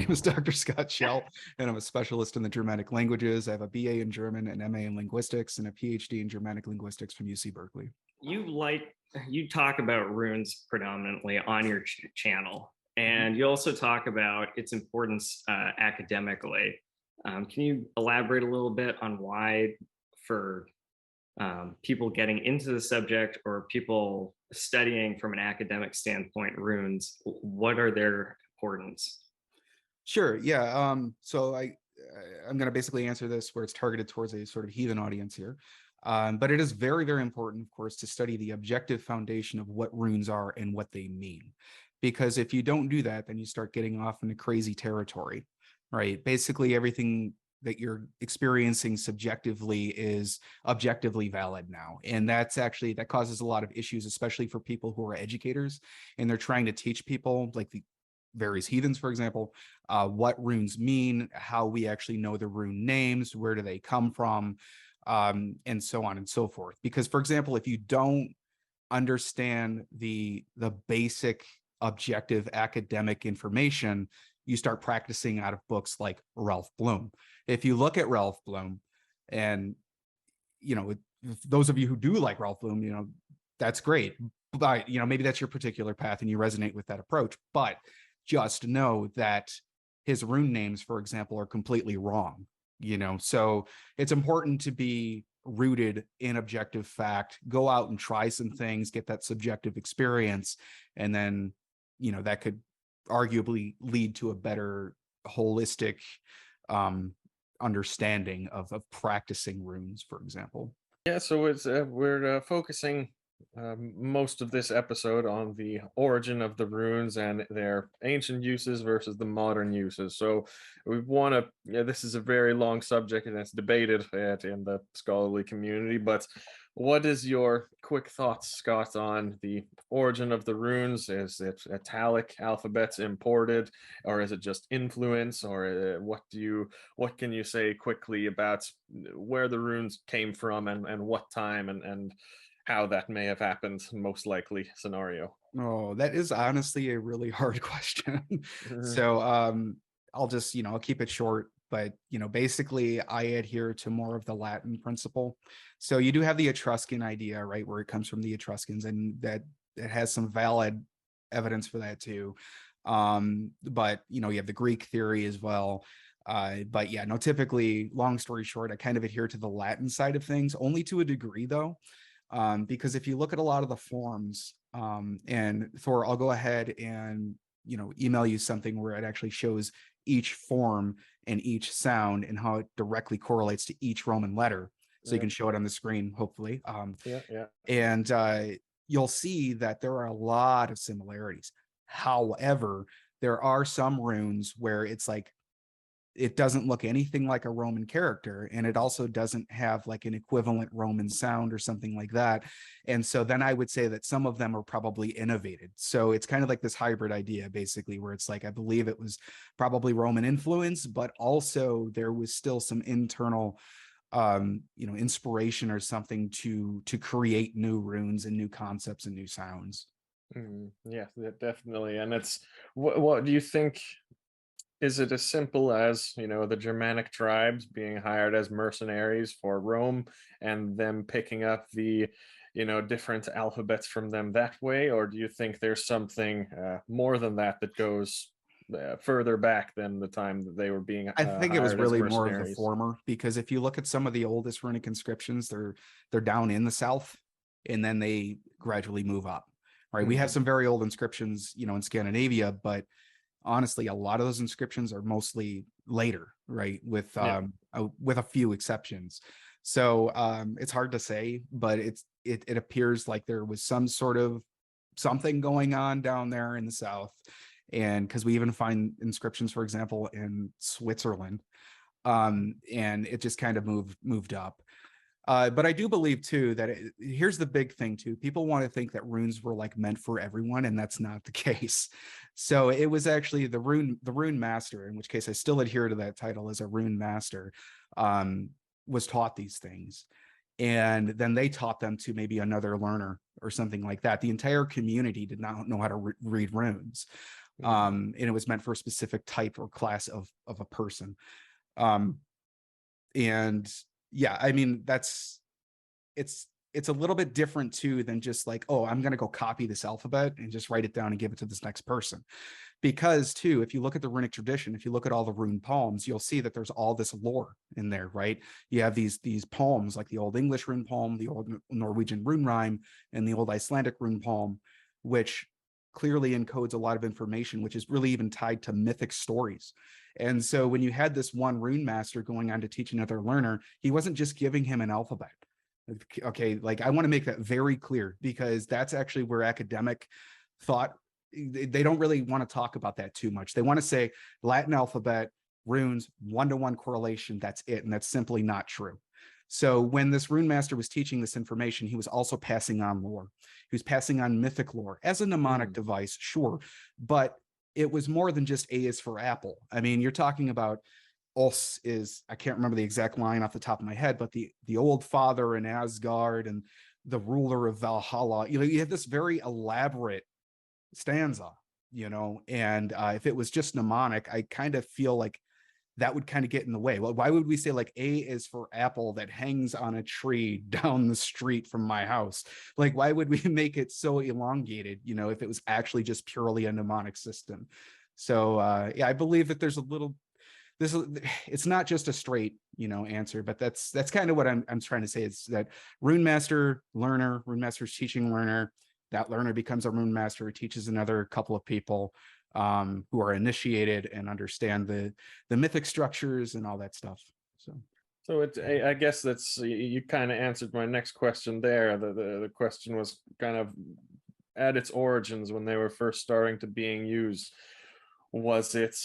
name is Dr. Scott Schell, and I'm a specialist in the Germanic languages. I have a BA in German, an MA in linguistics, and a PhD in Germanic linguistics from UC Berkeley. You talk about runes predominantly on your channel, and you also talk about its importance academically. Can you elaborate a little bit on why, for people getting into the subject or people studying from an academic standpoint, runes, what are their importance? Sure. Yeah. I'm going to basically answer this where it's targeted towards a sort of heathen audience here. But it is very, very important, of course, to study the objective foundation of what runes are and what they mean. Because if you don't do that, then you start getting off into crazy territory, right? Basically, everything that you're experiencing subjectively is objectively valid now. And that causes a lot of issues, especially for people who are educators and they're trying to teach people, like the various heathens, for example, what runes mean, how we actually know the rune names, where do they come from, and so on and so forth. Because, for example, if you don't understand the basic objective academic information, you start practicing out of books like Ralph Bloom. If you look at Ralph Bloom, and those of you who do like Ralph Bloom, that's great. But maybe that's your particular path and you resonate with that approach. But just know that his rune names, for example, are completely wrong. So it's important to be rooted in objective fact, go out and try some things, get that subjective experience, and then that could arguably lead to a better holistic understanding of practicing runes, for example. Yeah, so it's we're focusing most of this episode on the origin of the runes and their ancient uses versus the modern uses. So we want to, this is a very long subject and it's debated in the scholarly community, but what is your quick thoughts, Scott, on the origin of the runes? Is it italic alphabets imported, or is it just influence, or what can you say quickly about where the runes came from and what time and how that may have happened, most likely scenario? Oh, that is honestly a really hard question. So I'll keep it short, but basically I adhere to more of the Latin principle. So you do have the Etruscan idea, right, where it comes from the Etruscans, and that it has some valid evidence for that too. But you have the Greek theory as well. But yeah, no, typically, long story short, I kind of adhere to the Latin side of things, only to a degree though. Because if you look at a lot of the forms, and Thor, I'll go ahead and email you something where it actually shows each form and each sound and how it directly correlates to each Roman letter. So you can show it on the screen, hopefully. And you'll see that there are a lot of similarities. However, there are some runes where it's like it doesn't look anything like a Roman character, and it also doesn't have like an equivalent Roman sound or something like that. And so then I would say that some of them are probably innovated. So it's kind of like this hybrid idea, basically, where it's like, I believe it was probably Roman influence, but also there was still some internal inspiration or something to create new runes and new concepts and new sounds. Yeah, definitely. And it's what do you think? Is it as simple as, the Germanic tribes being hired as mercenaries for Rome and them picking up the, different alphabets from them that way? Or do you think there's something more than that goes further back than the time that they were being I think it was really more of the mercenaries? former, because if you look at some of the oldest runic inscriptions, they're down in the south and then they gradually move up, right? We have some very old inscriptions, in Scandinavia, but honestly, a lot of those inscriptions are mostly later, right? With a few exceptions. So it's hard to say, but it appears like there was some sort of something going on down there in the south. And because we even find inscriptions, for example, in Switzerland, and it just kind of moved up. But I do believe too that here's the big thing too. People want to think that runes were like meant for everyone, and that's not the case. So it was actually the rune master, in which case I still adhere to that title as a rune master, was taught these things. And then they taught them to maybe another learner or something like that. The entire community did not know how to read runes. And it was meant for a specific type or class of a person. And yeah, I mean, it's a little bit different too than just like, oh, I'm going to go copy this alphabet and just write it down and give it to this next person. Because too, if you look at the runic tradition, if you look at all the rune poems, you'll see that there's all this lore in there, right? You have these poems like the Old English rune poem, the Old Norwegian rune rhyme, and the Old Icelandic rune poem, which clearly encodes a lot of information, which is really even tied to mythic stories. And so when you had this one rune master going on to teach another learner, he wasn't just giving him an alphabet. Okay, like I want to make that very clear, because that's actually where academic thought, they don't really want to talk about that too much. They want to say Latin alphabet, runes, one-to-one correlation, that's it. And that's simply not true. So when this rune master was teaching this information, he was also passing on lore. He was passing on mythic lore as a mnemonic device, sure, but it was more than just A is for apple. I mean, you're talking about Os is, I can't remember the exact line off the top of my head, but the old father in Asgard and the ruler of Valhalla, you know, you have this very elaborate stanza, you know, and if it was just mnemonic, I kind of feel like that would kind of get in the way. Well, why would we say like A is for apple that hangs on a tree down the street from my house? Like, why would we make it so elongated, you know, if it was actually just purely a mnemonic system? So yeah, I believe that there's a little, it's not just a straight, you know, answer, but that's kind of what I'm trying to say, is that rune master learner, rune master's teaching learner, that learner becomes a rune master who teaches another couple of people who are initiated and understand the mythic structures and all that stuff. So it, I guess that's, you kind of answered my next question there. The question was kind of at its origins, when they were first starting to being used, was it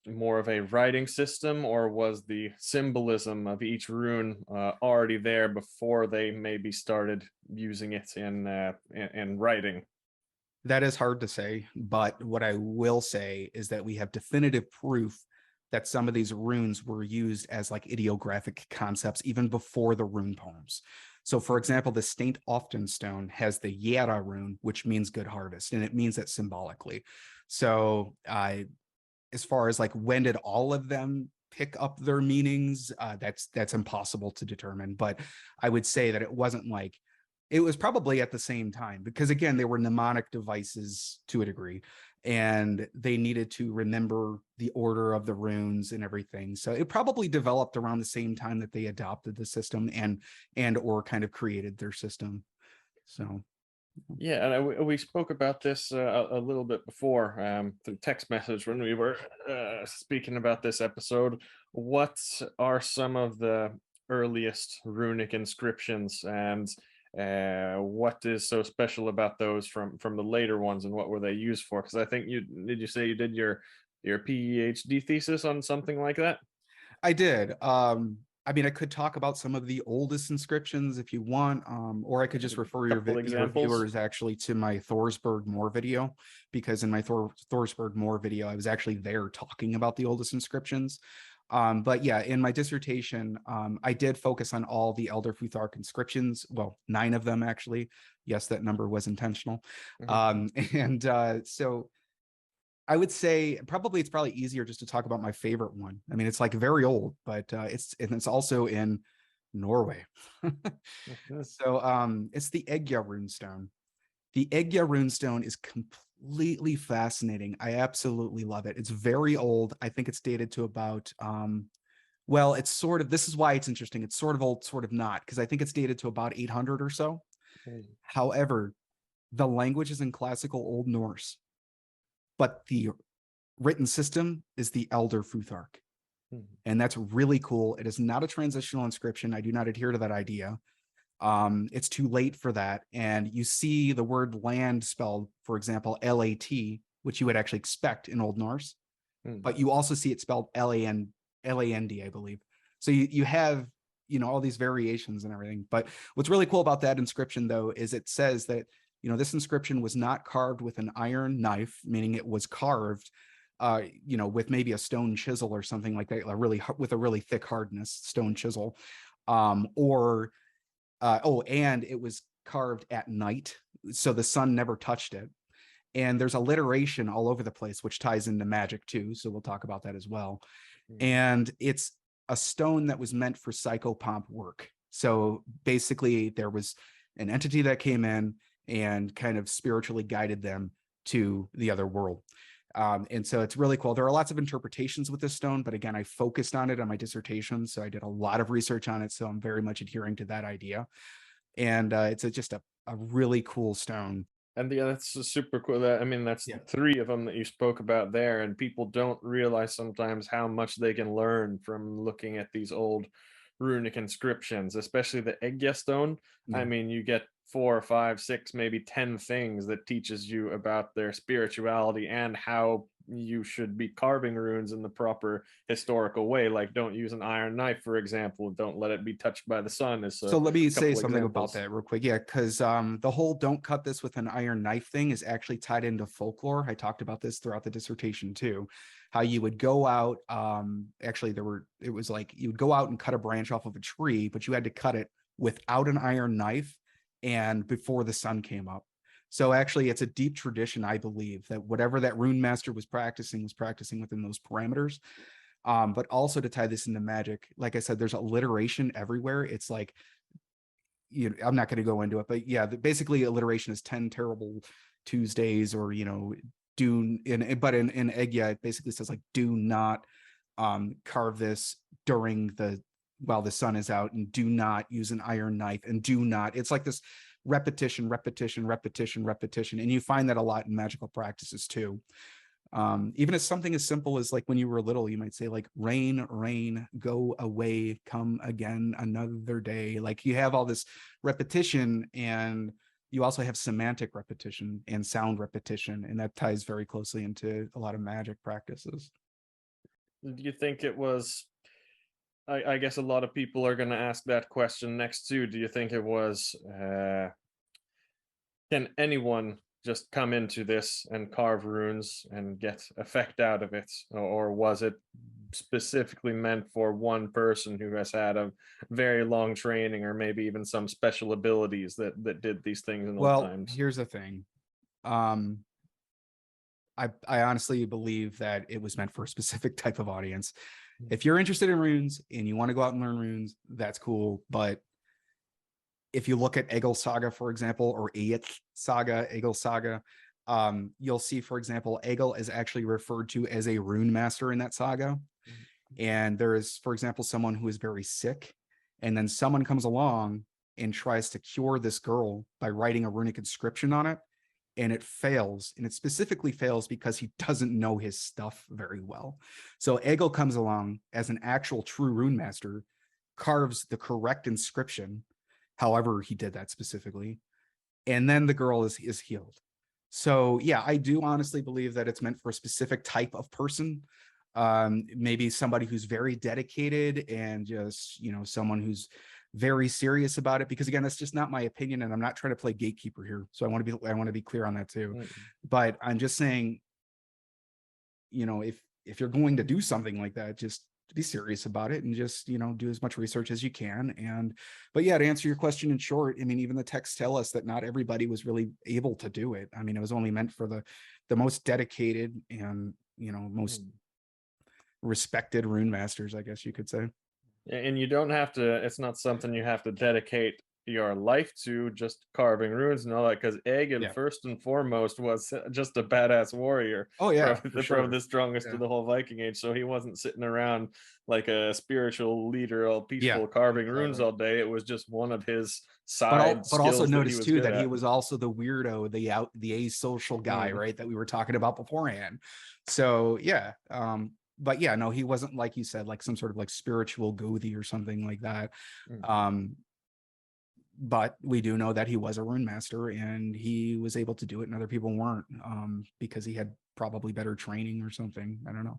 more of a writing system, or was the symbolism of each rune already there before they maybe started using it in writing? that is hard to say, but what I will say is that we have definitive proof that some of these runes were used as like ideographic concepts even before the rune poems. So for example, the Saint Often stone has the Yera rune, which means good harvest, and it means that symbolically. So as far as like when did all of them pick up their meanings, that's impossible to determine. But I would say that it wasn't like, it was probably at the same time, because again, they were mnemonic devices to a degree, and they needed to remember the order of the runes and everything. So it probably developed around the same time that they adopted the system and or kind of created their system. So yeah, and we spoke about this a little bit before through text message when we were speaking about this episode. What are some of the earliest runic inscriptions, and what is so special about those from the later ones, and what were they used for? Because I think you say you did your PhD thesis on something like that? I did. I mean, I could talk about some of the oldest inscriptions if you want, or I could just refer your viewers actually to my Thorsberg Moor video, because in my Thorsberg Moor video, I was actually there talking about the oldest inscriptions. But yeah, in my dissertation, I did focus on all the Elder Futhorc inscriptions. Well, 9 of them actually. Yes, that number was intentional. So I would say it's probably easier just to talk about my favorite one. I mean, it's like very old, but it's also in Norway. So it's the Eggja runestone. The Eggja runestone is completely fascinating. I absolutely love it. It's very old. I think it's dated to about well, it's sort of, this is why it's interesting. It's sort of old, sort of not, because I think it's dated to about 800 or so. However, the language is in classical Old Norse, but the written system is the Elder Futhorc. And that's really cool. It is not a transitional inscription. I do not adhere to that idea. It's too late for that. And you see the word land spelled, for example, L-A-T, which you would actually expect in Old Norse, but you also see it spelled L-A-N-D, I believe. So you have, you know, all these variations and everything. But what's really cool about that inscription, though, is it says that, you know, this inscription was not carved with an iron knife, meaning it was carved, you know, with maybe a stone chisel or something like that, with a really thick hardness stone chisel, and it was carved at night, so the sun never touched it. and there's alliteration all over the place, which ties into magic too. So we'll talk about that as well. And it's a stone that was meant for psychopomp work. So basically there was an entity that came in and kind of spiritually guided them to the other world. And so it's really cool. There are lots of interpretations with this stone, but again, I focused on it on my dissertation. So I did a lot of research on it. So I'm very much adhering to that idea. And it's just a really cool stone. And yeah, that's super cool. I mean, that's three of them that you spoke about there, and people don't realize sometimes how much they can learn from looking at these old runic inscriptions, especially the Egya stone. I mean, you get 4 or 5, 6, maybe 10 things that teaches you about their spirituality and how you should be carving runes in the proper historical way. Like, don't use an iron knife, for example. Don't let it be touched by the sun. So let me say something about that real quick. Yeah, because the whole "don't cut this with an iron knife" thing is actually tied into folklore. I talked about this throughout the dissertation too. How you would go out, actually it was like you would go out and cut a branch off of a tree, but you had to cut it without an iron knife and before the sun came up. So actually it's a deep tradition, I believe, that whatever that rune master was practicing within those parameters. But also to tie this into magic, like I said, there's alliteration everywhere. It's like, I'm not going to go into it, but yeah, basically alliteration is 10 terrible Tuesdays, or, but in Egya, it basically says like, do not carve this while the sun is out, and do not use an iron knife, and do not, it's like this repetition, and you find that a lot in magical practices too. Even as something as simple as like when you were little, you might say like, rain, rain, go away, come again another day. Like, you have all this repetition, and you also have semantic repetition and sound repetition, and that ties very closely into a lot of magic practices. Do you think it was, I guess a lot of people are going to ask that question next too. Do you think it was, can anyone just come into this and carve runes and get effect out of it? Or was it specifically meant for one person who has had a very long training, or maybe even some special abilities that did these things in old times? Here's the thing. I honestly believe that it was meant for a specific type of audience. If you're interested in runes and you want to go out and learn runes, that's cool. But if you look at Egil Saga, for example, or Egil Saga, you'll see, for example, Egil is actually referred to as a rune master in that saga. And there is, for example, someone who is very sick, and then someone comes along and tries to cure this girl by writing a runic inscription on it. And it fails, and it specifically fails because he doesn't know his stuff very well. So Egil comes along as an actual true rune master, carves the correct inscription, however he did that specifically, and then the girl is healed. So yeah, I do honestly believe that it's meant for a specific type of person. Maybe somebody who's very dedicated, and just, someone who's very serious about it, because again, that's just not my opinion, and I'm not trying to play gatekeeper here. So I want to be clear on that too. But I'm just saying, if you're going to do something like that, just be serious about it, and just, do as much research as you can. But yeah, to answer your question in short, I mean, even the texts tell us that not everybody was really able to do it. I mean, it was only meant for the most dedicated and, most respected rune masters, I guess you could say. And you don't have to, it's not something you have to dedicate your life to, just carving runes and all that, because Egil, first and foremost, was just a badass warrior. Oh yeah, from the strongest of the whole Viking Age. So he wasn't sitting around like a spiritual leader, all peaceful, carving runes all day. It was just one of his side skills. But also notice too that he was also the weirdo, the asocial guy, right, that we were talking about beforehand. So yeah. But yeah, no, he wasn't, like you said, like some sort of like spiritual Gothi or something like that. But we do know that he was a rune master, and he was able to do it, and other people weren't, because he had probably better training or something. I don't know.